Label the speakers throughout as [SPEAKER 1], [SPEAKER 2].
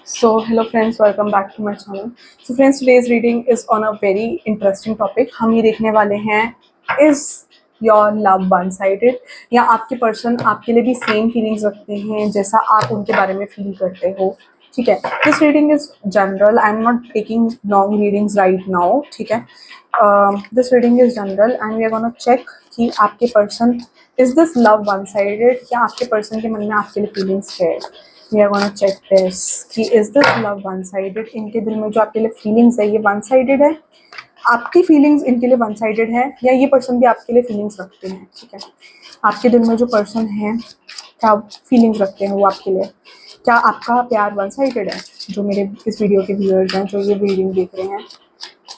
[SPEAKER 1] So, hello friends, welcome back to my channel. So friends, today's reading is on a very interesting topic. हम ये देखने वाले हैं is your love one-sided या आपके person आपके लिए भी सेम फीलिंग्स रखते हैं जैसा आप उनके बारे में फील करते हो. ठीक है. This reading is general. I am not taking long readings right now. ठीक है. This reading is general and we are gonna check कि आपके person is this love one sided या आपके पर्सन के मन में आपके लिए फीलिंग्स है. We are gonna check this कि is this love one sided. इनके दिल में जो आपके लिए फीलिंग्स है ये वन साइडेड है, आपकी फीलिंग्स इनके लिए वन साइडेड है या ये पर्सन भी आपके लिए फीलिंग्स रखते हैं. ठीक है. आपके दिल में जो पर्सन है क्या फीलिंग्स रखते हैं वो आपके लिए. क्या आपका प्यार वन साइडेड है. जो मेरे इस वीडियो के व्यूअर्स हैं जो ये रीडिंग देख रहे हैं,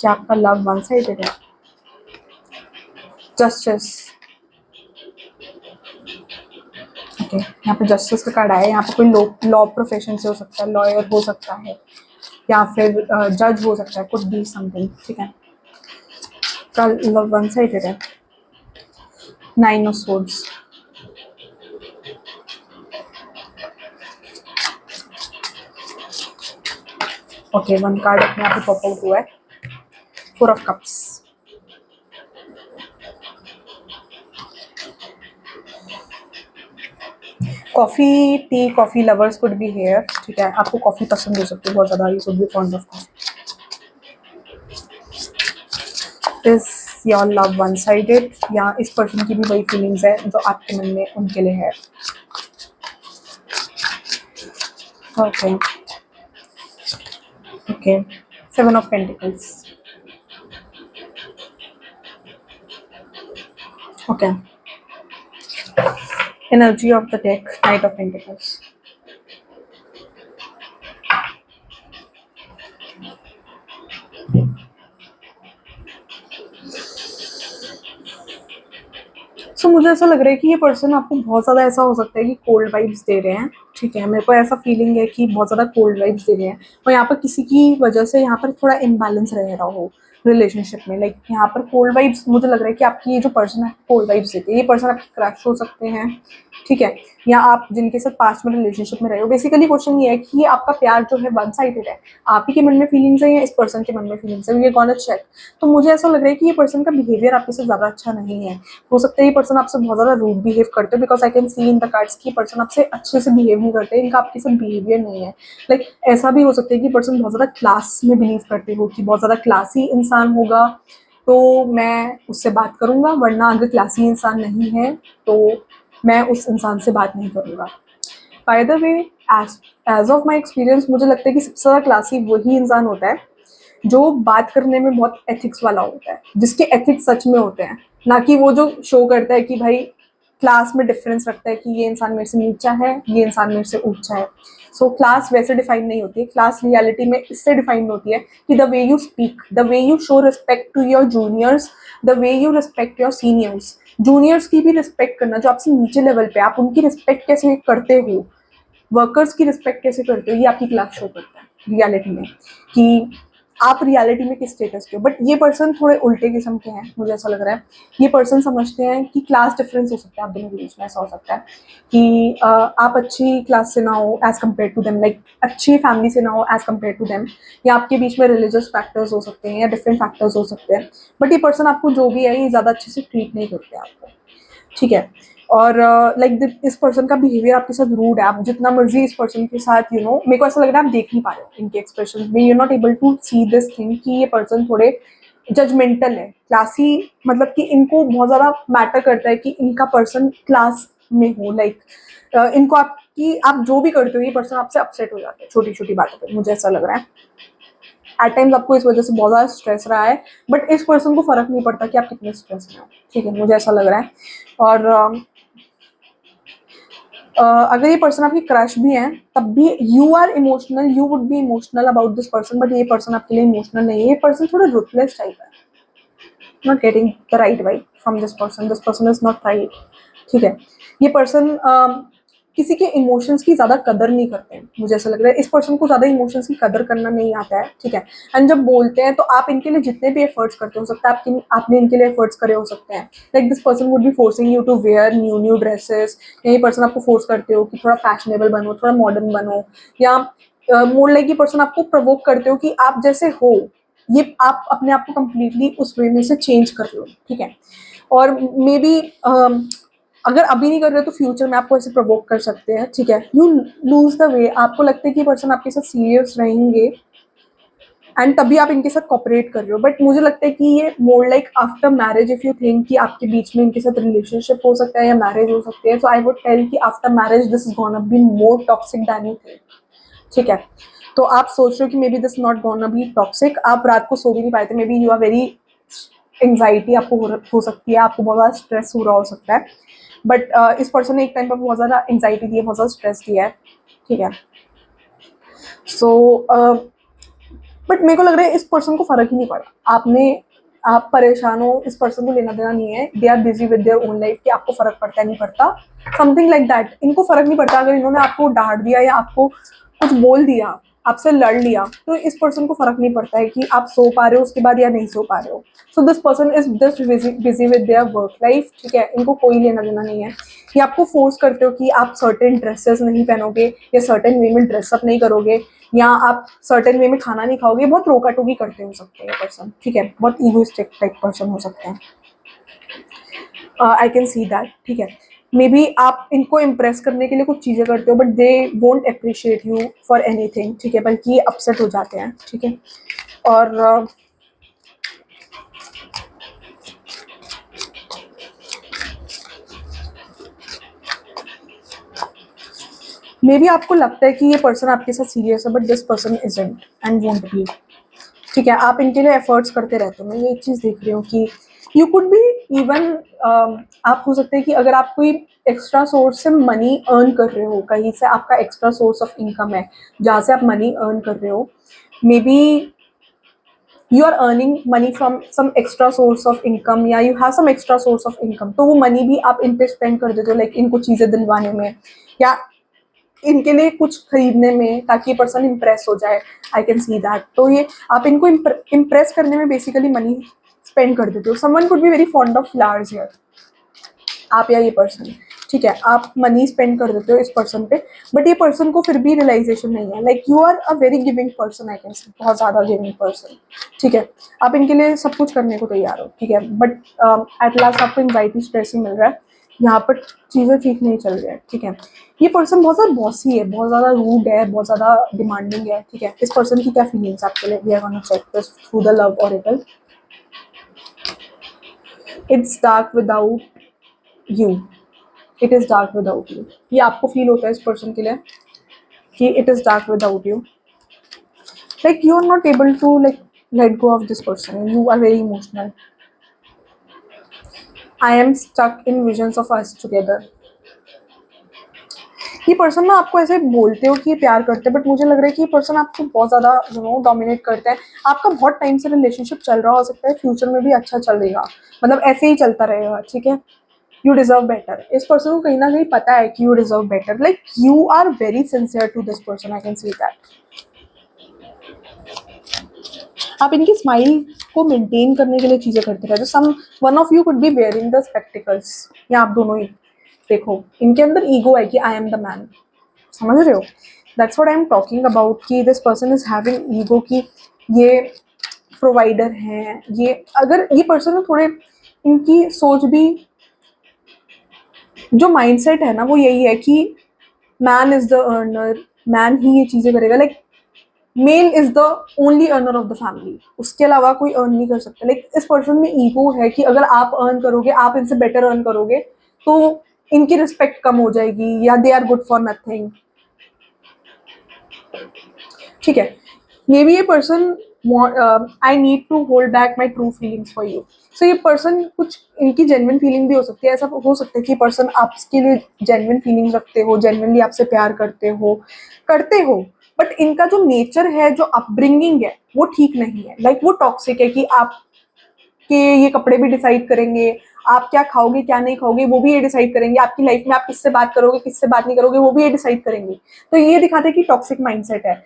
[SPEAKER 1] क्या आपका लव वन साइडेड है. जस्टिस. ओके. यहाँ पे जस्टिस का कार्ड आया है. यहाँ पे कोई लॉ प्रोफेशन से हो सकता है, लॉयर हो सकता है या फिर जज हो सकता है, कुड बी समथिंग. ठीक है. का लव वन साइडेड है. 9 of swords. Okay. One card अपने आप ही पॉप आउट हुआ है. 4 of cups. Coffee tea coffee lovers could be here. ठीक है. आपको कॉफ़ी पसंद हो सकती है बहुत ज़्यादा. You could B fond of coffee. Is your love one sided या इस पर्सन की भी वही फीलिंग्स है जो आपके मन में उनके लिए है. Okay. Okay. 7 of pentacles. Okay. Energy of the deck, Knight of Pentacles. So, मुझे ऐसा लग रहा है कि ये पर्सन आपको बहुत ज़्यादा ऐसा हो सकता है कि कोल्ड वाइब्स दे रहे हैं. ठीक है. मेरे को ऐसा फीलिंग है कि बहुत ज़्यादा कोल्ड वाइब्स दे रहे हैं और यहाँ पर किसी की वजह से यहाँ पर थोड़ा इम्बैलेंस रह रहा हो रिलेशनशिप में. लाइक यहाँ पर कोल्ड वाइब्स मुझे लग रहा है कि आपकी ये जो पर्सन है कोल्ड वाइब्स देते हैं. ये पर्सन आपके क्रश हो सकते हैं. ठीक है. या आप जिनके साथ पास्ट में रिलेशनशिप में रहे हो. बेसिकली क्वेश्चन ये है कि ये आपका प्यार जो है वन साइडेड है. आप ही के मन में फीलिंग्स है या इस पर्सन के मन में फीलिंग्स है. ये गोना चेक. तो मुझे ऐसा लग रहा है कि ये पर्सन का बिहेवियर आपके साथ ज़्यादा अच्छा नहीं है. हो सकता है ये पर्सन आपसे बहुत ज़्यादा रूड बिहेव करते हो because I can C in the cards कि पर्सन आपसे अच्छे से बिहेव नहीं करते. इनका आपके साथ बिहेवियर नहीं है. लाइक ऐसा भी हो सकता है कि पर्सन बहुत ज़्यादा क्लास में बिलीव करते हो कि बहुत ज़्यादा क्लासी इंसान होगा तो मैं उससे बात करूँगा, वरना अगर क्लासी इंसान नहीं है तो मैं उस इंसान से बात नहीं करूँगा. By the way as of my experience मुझे लगता है कि सबसे ज़्यादा क्लासी वही इंसान होता है जो बात करने में बहुत एथिक्स वाला होता है, जिसके एथिक्स सच में होते हैं, ना कि वो जो शो करता है कि भाई क्लास में डिफरेंस रखता है कि ये इंसान मेरे से नीचा है, ये इंसान मेरे से ऊंचा है. सो क्लास वैसे डिफाइन नहीं होती है. क्लास रियलिटी में इससे डिफाइन होती है कि the way you speak, the way you show respect to your juniors, the way you respect your seniors. Juniors की भी रिस्पेक्ट करना, जो आपसे नीचे लेवल पे, आप उनकी रिस्पेक्ट कैसे करते हो, वर्कर्स की रिस्पेक्ट कैसे करते हो, ये आपकी क्लास शो करता है रियलिटी में कि आप रियलिटी में किस स्टेटस के हो. बट ये पर्सन थोड़े उल्टे किस्म के हैं. मुझे ऐसा लग रहा है ये पर्सन समझते हैं कि क्लास डिफरेंस हो सकता है आप दोनों के बीच में. ऐसा हो सकता है कि आप अच्छी क्लास से ना हो as compare to them, like अच्छी फैमिली से ना हो एज कम्पेयर टू देम, या आपके बीच में रिलीजियस फैक्टर्स हो सकते हैं या डिफरेंट फैक्टर्स हो सकते हैं. बट ये पर्सन आपको जो भी है ये ज़्यादा अच्छे से ट्रीट नहीं करते आपको. ठीक है. और लाइक इस पर्सन का बिहेवियर आपके साथ रूड है. आप जितना मर्जी इस पर्सन के साथ मेरे को ऐसा लग रहा है आप देख नहीं पा रहे हो इनके एक्सप्रेशन में. You not able to see this thing कि ये पर्सन थोड़े जजमेंटल है. क्लासी मतलब कि इनको बहुत ज़्यादा मैटर करता है कि इनका पर्सन क्लास में हो. लाइक इनको आपकी आप जो भी करते हो ये पर्सन आपसे अपसेट हो जाते हैं छोटी छोटी बातों पर. मुझे ऐसा लग रहा है एट टाइम्स आपको इस वजह से बहुत ज़्यादा स्ट्रेस रहा है, बट इस पर्सन को फर्क नहीं पड़ता कि आप कितने स्ट्रेस में हो. ठीक है. मुझे ऐसा लग रहा है. और अगर ये पर्सन आपकी क्रश भी है तब भी you are emotional, you would be emotional about this person, but ये पर्सन आपके लिए इमोशनल नहीं है. ये पर्सन थोड़ा रुथलेस टाइप है. Not getting the right vibe from this person. This person is not right. ठीक है. ये पर्सन किसी के इमोशंस की ज़्यादा कदर नहीं करते हैं. मुझे ऐसा लग रहा है इस पर्सन को ज़्यादा इमोशंस की कदर करना नहीं आता है. ठीक है. एंड जब बोलते हैं तो आप इनके लिए जितने भी एफर्ट्स करते हो सकता है आपने इनके लिए एफर्ट्स करे हो सकते हैं. Like this person would be forcing you to wear new dresses. या ये पर्सन आपको फोर्स करते हो कि थोड़ा फैशनेबल बनो, थोड़ा मॉडर्न बनो, या मोर लाइक ये पर्सन आपको प्रवोक करते हो कि आप जैसे हो ये आप अपने आप को कंप्लीटली उस वे में से चेंज कर लो, ठीक है। और मे बी अगर अभी नहीं कर रहे हो तो फ्यूचर में आपको ऐसे प्रवोक कर सकते हैं, ठीक है। यू लूज द वे, आपको लगता है कि पर्सन आपके साथ सीरियस रहेंगे एंड तभी आप इनके साथ कॉपरेट कर रहे हो, बट मुझे लगता है कि ये more like after marriage if you think कि आपके बीच में इनके साथ रिलेशनशिप हो सकता है या मैरिज हो सकती है, सो आई वुड टेल कि after marriage this is gonna be more toxic than you think, ठीक है। तो आप सोच रहे हो कि maybe this not gonna be toxic, आप रात को सो भी नहीं पाए थे, maybe you are very anxiety आपको हो सकती है, आपको बहुत ज़्यादा स्ट्रेस हो रहा हो सकता है, बट इस पर्सन ने एक टाइम पर बहुत ज़्यादा एंग्जाइटी दी है, बहुत ज़्यादा स्ट्रेस दिया है, ठीक है। सो बट मेरे को लग रहा है इस पर्सन को फर्क ही नहीं पड़ा, आप परेशान हो, इस पर्सन को लेना देना नहीं है, they are busy with their own life, कि आपको फर्क पड़ता है नहीं पड़ता, समथिंग लाइक दैट। इनको फर्क नहीं पड़ता अगर इन्होंने आपको डांट दिया या आपको कुछ बोल दिया, आपसे लड़ लिया, तो इस पर्सन को फर्क नहीं पड़ता है कि आप सो पा रहे हो उसके बाद या नहीं सो पा रहे हो। So this person is just busy with their work life, ठीक है। इनको कोई लेना देना नहीं है। ये आपको फोर्स करते हो कि आप सर्टेन ड्रेसेस नहीं पहनोगे या सर्टेन वे में ड्रेसअप नहीं करोगे या आप सर्टेन वे में खाना नहीं खाओगे, बहुत रोका टोकी करते हो सकते हैं पर्सन, ठीक है, बहुत ईगोइस्टिक टाइप पर्सन हो सकते हैं, आई कैन सी दैट, ठीक है। मे बी आप इनको इम्प्रेस करने के लिए कुछ चीज़ें करते हो but they won't appreciate you for anything, ठीक है, बल्कि ये अपसेट हो जाते हैं, ठीक है। और मे बी आपको लगता है कि ये पर्सन आपके साथ सीरियस है but this person isn't and won't be, ठीक है। आप इनके लिए एफर्ट्स करते रहते हो, मैं ये एक चीज़ देख रही हूँ कि यू कुड बी इवन, आप हो सकते हैं कि अगर आप कोई एक्स्ट्रा सोर्स से मनी अर्न कर रहे हो, कहीं से आपका एक्स्ट्रा सोर्स ऑफ इनकम है जहाँ से आप मनी अर्न कर रहे हो, maybe you are earning money from some extra source of income या you have some extra source of income, तो वो मनी भी आप इन पे स्पेंड कर देते हो, लाइक इनको चीज़ें दिलवाने में या इनके लिए कुछ खरीदने में, ताकि ये पर्सन इम्प्रेस हो जाए, आई कैन सी दैट। तो ये आप इनको इम्प्रेस करने में बेसिकली मनी स्पेंड कर देते हो। Someone could be very fond of flowers here, आप या ये पर्सन, ठीक है, आप मनी स्पेंड कर देते हो इस पर्सन पे, बट ये पर्सन को फिर भी रियलाइजेशन नहीं है, like you are a very giving person, I can see, बहुत ज़्यादा गिविंग पर्सन, ठीक है। आप इनके लिए सब कुछ करने को तैयार हो, ठीक है, बट एट लास्ट आपको एंग्जाइटी स्ट्रेस ही मिल रहा है, यहाँ पर चीज़ें ठीक नहीं चल रही है, ठीक है। ये पर्सन बहुत ज़्यादा बॉसी है, बहुत ज़्यादा रूड है, बहुत ज़्यादा डिमांडिंग है, ठीक है। इस पर्सन की क्या फीलिंग्स आपके लिए, we are gonna check this through the love oracle. It's dark without you, it is dark without you, ये आपको फील होता है इस पर्सन के लिए कि it is dark without you, like you are not able to like let go of this person, you are very emotional, I am stuck in visions of us together. ये person ना आपको ऐसे बोलते हो कि ये प्यार करते हैं, बट मुझे लग रहा है कि ये पर्सन आपको बहुत ज़्यादा डोमिनेट करते हैं। आपका बहुत टाइम से रिलेशनशिप चल रहा हो सकता है, फ्यूचर में भी अच्छा चलेगा, मतलब ऐसे ही चलता रहेगा, ठीक है। यू डिजर्व बेटर, इस पर्सन को कहीं ना कहीं पता है कि you deserve better, like you are very sincere to this person, I can see that. आप इनकी स्माइल को मेंटेन करने के लिए चीज़ें करते रहते हो। Some one of you could be wearing the spectacles, या आप दोनों ही देखो, इनके अंदर ईगो है कि आई एम द मैन, समझ रहे हो, that's what I am talking about, कि this person is having ego कि ये प्रोवाइडर हैं, ये अगर ये पर्सन थोड़े, इनकी सोच भी, जो माइंडसेट है ना वो यही है कि man is the earner, man ही ये चीज़ें करेगा, like male is the only earner of the family, उसके अलावा कोई अर्न नहीं कर सकता। लाइक इस पर्सन में ईगो है कि अगर आप अर्न करोगे, आप इनसे बेटर अर्न करोगे, तो इनकी रिस्पेक्ट कम हो जाएगी या they are good for nothing, ठीक है। मे बी ये person I need to hold back my true feelings for you, so ये पर्सन कुछ इनकी जेन्युइन फीलिंग भी हो सकती है, ऐसा हो सकता है कि पर्सन आपके लिए जेन्युइन फीलिंग्स रखते हो, जेन्युइनली आपसे प्यार करते हो, बट इनका जो नेचर है, जो अपब्रिंगिंग है, वो ठीक नहीं है, लाइक वो टॉक्सिक है कि आपके ये कपड़े भी डिसाइड करेंगे, आप क्या खाओगे क्या नहीं खाओगे वो भी ये डिसाइड करेंगे, आपकी लाइफ में आप किससे बात करोगे किससे बात नहीं करोगे वो भी ये डिसाइड करेंगे। तो ये दिखाते हैं कि टॉक्सिक माइंडसेट है।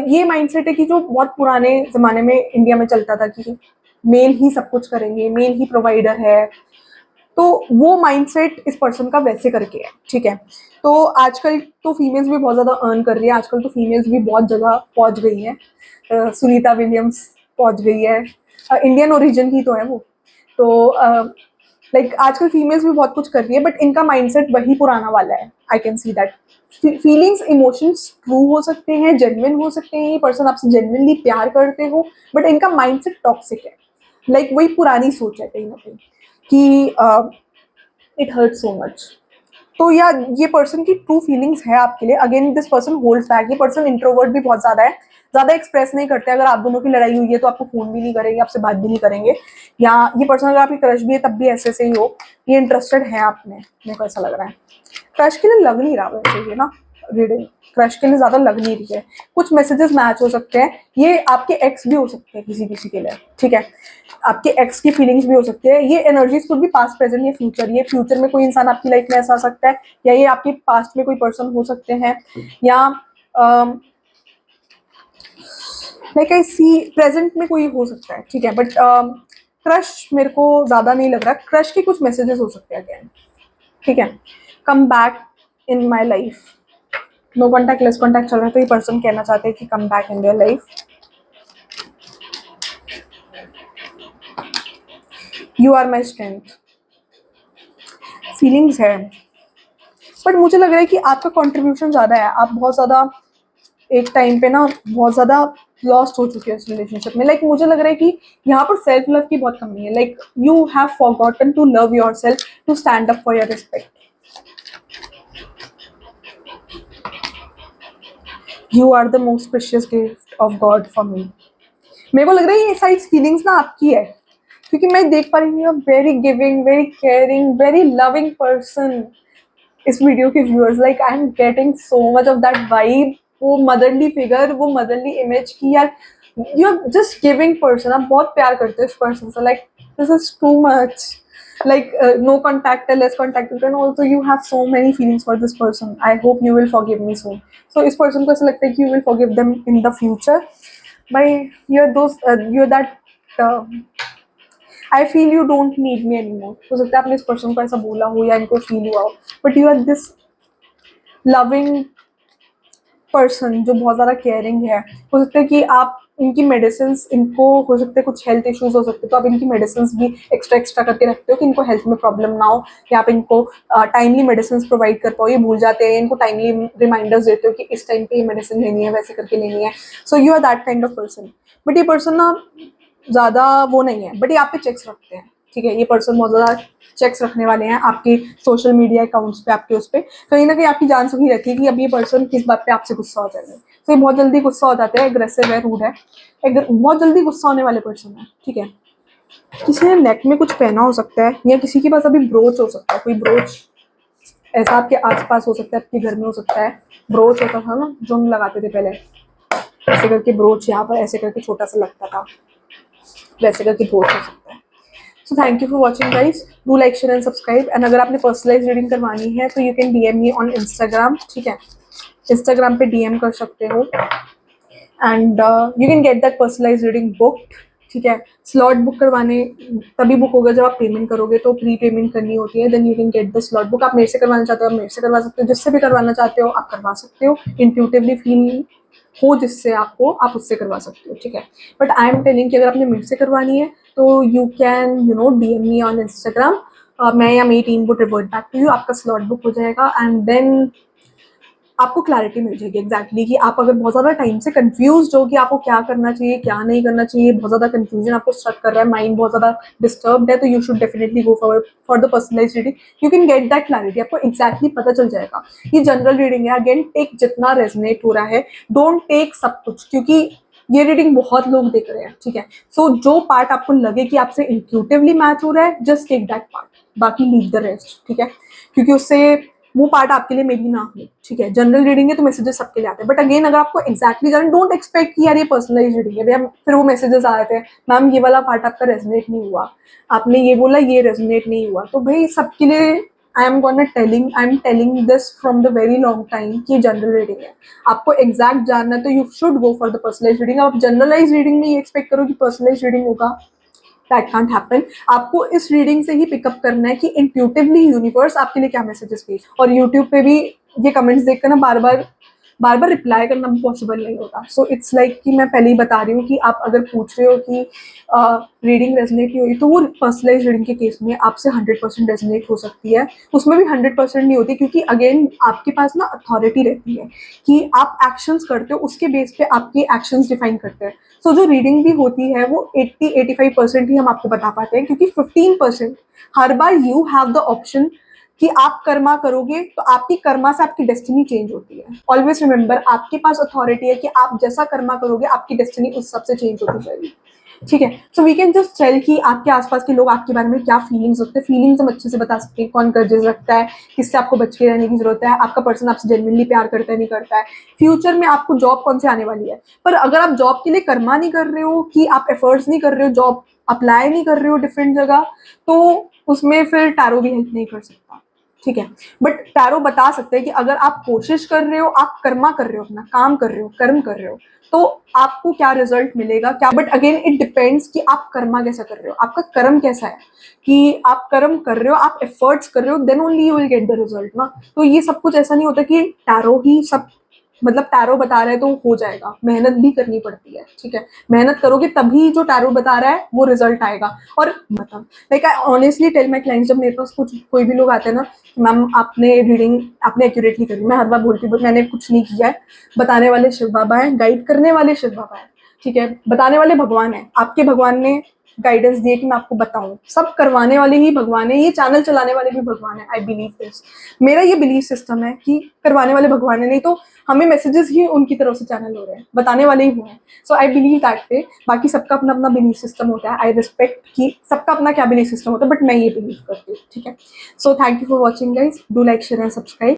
[SPEAKER 1] ये माइंडसेट है कि जो बहुत पुराने ज़माने में इंडिया में चलता था कि मेल ही सब कुछ करेंगे, मेल ही प्रोवाइडर है, तो वो माइंडसेट इस पर्सन का वैसे करके है, ठीक है। तो आजकल तो फीमेल्स भी बहुत ज़्यादा अर्न कर रही है, आजकल तो फीमेल्स भी बहुत जगह पहुंच गई हैं। सुनीता विलियम्स पहुंच गई है, इंडियन ओरिजिन की तो है वो। तो लाइक आजकल फीमेल्स भी बहुत कुछ कर रही है, बट इनका माइंडसेट वही पुराना वाला है। आई can see that feelings emotions true हो सकते हैं, जेन्युइन हो सकते हैं, ये पर्सन आपसे जेन्युइनली प्यार करते हो, बट इनका माइंडसेट टॉक्सिक है। लाइक वही पुरानी सोच है कहीं ना कहीं कि इट हर्ट सो मच। तो या ये पर्सन की ट्रू फीलिंग्स है आपके लिए। Again this person holds back, ये पर्सन इंट्रोवर्ट भी बहुत ज्यादा है, ज्यादा एक्सप्रेस नहीं करते। अगर आप दोनों की लड़ाई हुई है तो आपको फोन भी नहीं करेंगे, आपसे बात भी नहीं करेंगे। या ये पर्सन अगर आपकी क्रश भी है तब भी ऐसे से ही हो, ये इंटरेस्टेड है आप में, मेरे को ऐसा लग रहा है। क्रश के लिए लग नहीं रहा वैसे ये ना रीडिंग, क्रश के लिए ज्यादा लग नहीं रही है। कुछ मैसेजेस मैच हो सकते हैं, ये आपके एक्स भी हो सकते हैं किसी किसी के लिए, ठीक है। आपके एक्स की फीलिंग्स भी हो सकती है। ये एनर्जीज कुछ भी पास्ट प्रेजेंट या फ्यूचर, ये फ्यूचर में कोई इंसान आपकी लाइफ में ऐसा आ सकता है, या ये आपके पास्ट में कोई पर्सन हो सकते हैं, या लाइक आई सी प्रेजेंट में कोई हो सकता है, ठीक है। बट क्रश मेरे को ज्यादा नहीं लग रहा। क्रश के कुछ मैसेजेस हो सकते हैं अगेन, ठीक है। Come back in my life, no contact less contact चल रहा है, तो ये पर्सन कहना चाहते हैं कि come back in their life. You are my strength, feelings है, बट मुझे लग रहा है कि आपका कंट्रीब्यूशन ज्यादा है। आप बहुत ज्यादा एक टाइम पे ना बहुत ज्यादा लॉस्ट हो चुके हैं इस रिलेशनशिप में। लाइक मुझे लग रहा है कि यहाँ पर सेल्फ लव की बहुत कमी है। Like you have forgotten to love yourself, to stand up for your respect. You are the most precious gift of God for me. मेरे को लग रहा है ये सारी फीलिंग्स ना आपकी है, क्योंकि मैं देख पा रही हूँ very giving, very caring, very loving person. इस वीडियो के viewers, like I am getting so much of that vibe, वो मदरली फिगर, वो मदरली इमेज की यार, you are just giving person. आप बहुत प्यार करते हो इस पर्सन से, like this is too much. like no contact, less contact, and also you have so many feelings for this person. I hope you will forgive me soon. So इस person को ऐसा लगता है कि you will forgive them in the future by you're that I feel you don't need me anymore. हो सकता है आपने इस पर्सन को ऐसा बोला हो या इनको फील हुआ हो, but you are this loving person जो बहुत ज़्यादा केयरिंग है। हो सकता है कि आप इनकी मेडिसिन, इनको हो सकते हैं कुछ हेल्थ इश्यूज हो सकते हैं, तो आप इनकी मेडिसिन भी एक्स्ट्रा करके रखते हो कि इनको हेल्थ में प्रॉब्लम ना हो, या आप इनको टाइमली मेडिसिन प्रोवाइड कर पाओ। ये भूल जाते हैं, इनको टाइमली रिमाइंडर्स देते हो कि इस टाइम पे ये मेडिसिन लेनी है, वैसे करके लेनी है। So you are that kind of person. But ये पर्सन ना ज़्यादा वो नहीं है, बट ये आप पे चेक्स रखते हैं, ठीक है। ये पर्सन बहुत ज़्यादा चेक्स रखने वाले हैं आपके सोशल मीडिया अकाउंट्स पे, आपके उस पर कहीं ना कहीं आपकी जान सुखी रहती है कि अब ये पर्सन किस बात पे आपसे गुस्सा हो जाएगा। तो ये बहुत जल्दी गुस्सा हो जाते हैं, एग्रेसिव है, रूड है, बहुत जल्दी गुस्सा होने वाले पर्सन है, ठीक है। किसी ने नेक में कुछ पहना हो सकता है, या किसी के पास अभी ब्रोच हो सकता है, कोई ब्रोच ऐसा आपके आसपास हो सकता है, आपके घर में हो सकता है। ब्रोच होता था ना जो हम लगाते थे पहले, ऐसे करके ब्रोच, यहाँ पर ऐसे करके छोटा सा लगता था, वैसे करके ब्रोच हो सकता है। So thank you for watching guys, do like share and subscribe. And अगर आपने पर्सनलाइज रीडिंग करवानी है तो you can DM me on Instagram, ठीक है। इंस्टाग्राम पे DM कर सकते हो, and you can get that personalise reading book, ठीक है। स्लॉट बुक करवाने तभी बुक होगा जब आप पेमेंट करोगे, तो प्री पेमेंट करनी होती है, then you can get the slot book. आप मेरे से करवाना चाहते हो आप मेरे से करवा सकते हो, जिससे भी करवाना चाहते हो आप करवा सकते हो। इंट्यूटिवली फील हो जिससे आपको, आप उससे करवा सकते हो, ठीक है। बट आई एम टेलिंग कि अगर आपने मेरे से करवानी है तो you can DM me on Instagram. मैं या मेरी team would revert back to you, आपका स्लॉट बुक हो जाएगा, एंड देन आपको क्लैरिटी मिल जाएगी एग्जैक्टली कि आप अगर बहुत ज़्यादा टाइम से कंफ्यूज हो कि आपको क्या करना चाहिए क्या नहीं करना चाहिए, बहुत ज़्यादा कंफ्यूजन आपको स्ट्रक कर रहा है, माइंड बहुत ज़्यादा डिस्टर्ब्ड है, तो you should definitely go for the personalise reading. You can get that clarity, आपको एग्जैक्टली पता चल जाएगा। ये जनरल रीडिंग है, अगेन टेक जितना रेजोनेट हो रहा है, डोंट टेक सब कुछ, क्योंकि ये रीडिंग बहुत लोग देख रहे हैं, ठीक है। सो जो पार्ट आपको लगे कि आपसे इंट्यूटिवली मैच हो रहा है, जस्ट टेक दैट पार्ट, बाकी लीव द रेस्ट, ठीक है। क्योंकि उससे वो पार्ट आपके लिए मे बी ना हो, ठीक है। जनरल रीडिंग है तो मैसेजेस सबके लिए आते हैं, बट अगेन अगर आपको एक्जैक्टली जाना, डोंट एक्सपेक्ट कि यार ये पर्सनलाइज रीडिंग है भैया, फिर वो मैसेजेस आ रहे थे, मैम ये वाला पार्ट आपका रेजोनेट नहीं हुआ, आपने ये बोला ये रेजोनेट नहीं हुआ, तो भाई सबके लिए I am telling this from the very long time कि जनरल रीडिंग है। आपको एग्जैक्ट जानना है तो you should go for the personalise reading. आप जनरलाइज रीडिंग में ये एक्सपेक्ट करो कि पर्सनलाइज रीडिंग होगा, दैट कांट हैपन। आपको इस रीडिंग से ही पिकअप करना है कि इंट्यूटिवली यूनिवर्स आपके लिए क्या मैसेजेस भेज। और यूट्यूब पे भी ये कमेंट्स देखकर ना बार बार रिप्लाई करना भी पॉसिबल नहीं होता। सो इट्स लाइक कि मैं पहले ही बता रही हूँ कि आप अगर पूछ रहे हो कि रीडिंग रेजनेट नहीं हुई, तो वो पर्सनलाइज रीडिंग के केस में आपसे 100% रेजनेट हो सकती है। उसमें भी 100% नहीं होती, क्योंकि अगेन आपके पास ना अथॉरिटी रहती है कि आप एक्शंस करते हो, उसके बेस पे आपके एक्शंस डिफाइन करते हैं। सो जो रीडिंग भी होती है वो 80-85% ही हम आपको बता पाते हैं, क्योंकि 15% हर बार यू हैव द ऑप्शन कि आप कर्मा करोगे तो आपकी कर्मा से आपकी डेस्टिनी चेंज होती है। ऑलवेज रिमेंबर, आपके पास अथॉरिटी है कि आप जैसा कर्मा करोगे आपकी डेस्टिनी उस हिसाब से चेंज होती जाएगी। ठीक है, so we can just tell कि आपके आसपास के लोग आपके बारे में क्या फीलिंग्स रखते हैं। फीलिंग्स हम अच्छे से बता सकते हैं, कौन ग्रजेस रखता है, किससे आपको बच के रहने की जरूरत है, आपका पर्सन आपसे जेन्युइनली प्यार करता है नहीं करता है, फ्यूचर में आपको जॉब कौन से आने वाली है। पर अगर आप जॉब के लिए कर्मा नहीं कर रहे हो, कि आप एफर्ट्स नहीं कर रहे हो, जॉब अप्लाई नहीं कर रहे हो डिफरेंट जगह, तो उसमें फिर टैरो भी हेल्प नहीं कर सकता। ठीक है, बट टैरो बता सकते हैं कि अगर आप कोशिश कर रहे हो, आप कर्मा कर रहे हो, अपना काम कर रहे हो, कर्म कर रहे हो, तो आपको क्या रिजल्ट मिलेगा क्या। बट अगेन इट डिपेंड्स कि आप कर्मा कैसा कर रहे हो, आपका कर्म कैसा है। कि आप कर्म कर रहे हो, आप एफर्ट्स कर रहे हो, then only you will get the result ना। तो ये सब कुछ ऐसा नहीं होता कि टैरो ही सब, मतलब टैरो बता रहा है तो हो जाएगा। मेहनत भी करनी पड़ती है। ठीक है, मेहनत करोगे तभी जो टैरो बता रहा है वो रिजल्ट आएगा। और मतलब like I honestly tell my clients, जब मेरे पास कोई भी लोग आते हैं ना, मैम आपने रीडिंग आपने एक्यूरेटली करी, मैं हर बार बोलती हूँ मैंने कुछ नहीं किया है, बताने वाले शिव बाबा हैं, गाइड करने वाले शिव बाबा हैं। ठीक है, बताने वाले भगवान हैं, आपके भगवान ने गाइडेंस दिए कि मैं आपको बताऊं, सब करवाने वाले ही भगवान है, ये चैनल चलाने वाले भी भगवान है। आई बिलीव दिस, मेरा ये बिलीव सिस्टम है कि करवाने वाले भगवान है, नहीं तो हमें मैसेजेस ही उनकी तरफ से चैनल हो रहे हैं, बताने वाले ही हुए हैं। सो आई बिलीव दैट वे। बाकी सबका अपना अपना बिलीव सिस्टम होता है, आई रिस्पेक्ट कि सबका अपना क्या बिलीव सिस्टम होता है, बट मैं ये बिलीव करती हूँ। ठीक है, so thank you for watching guys, do like share and subscribe.